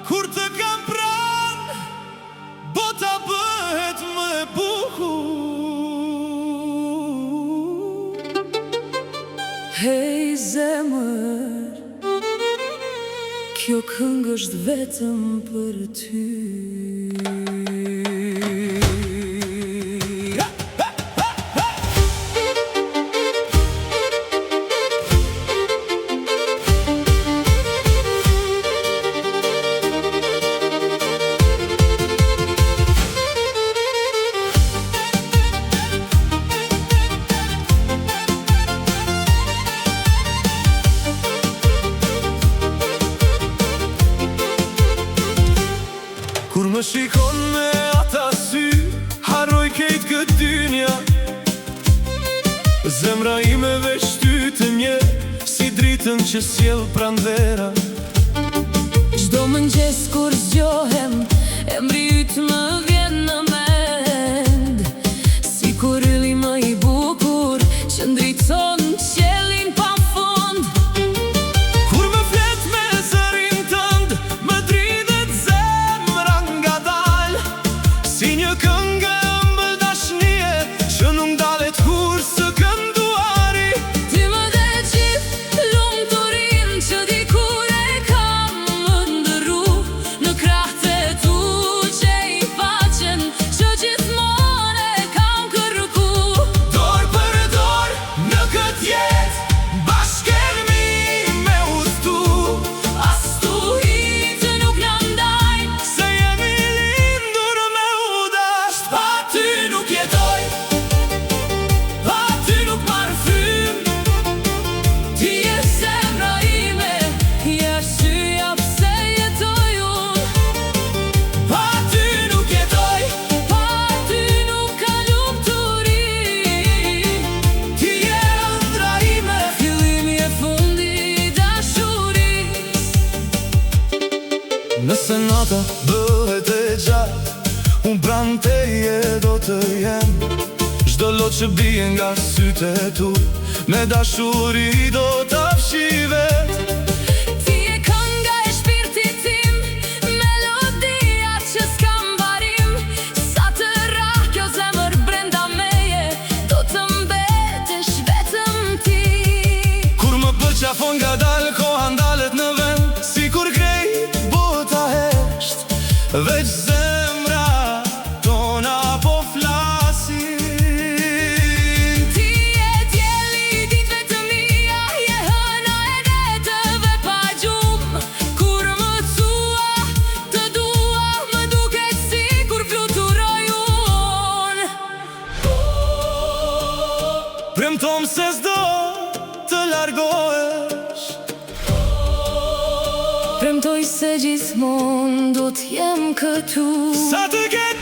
Kur të kam pran, bota bëhet më e bukur. Hej zemër, kjo këngë është vetëm për ty. Kur më shikon me ata sy, harroj kejt këtë dynja. Zemra ime veç ty të nje, si dritën që sjell pranvera. Çdo mëngjes kur zgjohem, emri yt më vjen në mend, si kur ylli më i bukur që ndriçon qiellin pafund. Kur më flet me zërin tënd, më dridhet zemra ngadal, si një këngë ëmbël dashnie që nuk ndalet kur së kënduari. Ti më dhe gjithë lumturin që dikur e kam ndërru në krahët e tu që i faqen që gjithmonë e kam kërku. Dorë për dorë në këtë jetë, bashkëmi me udhëtu, As tu hitë nuk na ndajnë, se jemi lindur me u dasht. pa ty nuk jetoj, pa ty nuk marr frym. Ti je zemra ime, je arsyeja pse jetoj unë. Pa ty nuk jetoj, Pa ty nuk ka lumturi. ti je ëndra ime. Fillimi e fundi i dashurisë. Nëse nata bëhet e gjatë, unë pranë teje do të jem. Çdo lot që bie nga sytë e tu, me dashuri do ta fshi vet. Ti je kënga e shpirtit tim, melodia që s'kam barim. Sa të rrah kjo zemër brenda meje, do të mbetesh vetëm ti. Kur më përqafon nga dalë, koha ndalet në vend, si kur krejt bota hesht, veç zemra tona po flasin. Ti je dielli i ditëve të mia, je hëna e netëve pa gjumë. Kur më thua të dua, më duket sikur fluturoj unë. Premtom se s'do të largohesh, Premtoj se gjithmonë do t'jem këtu. sa të ketë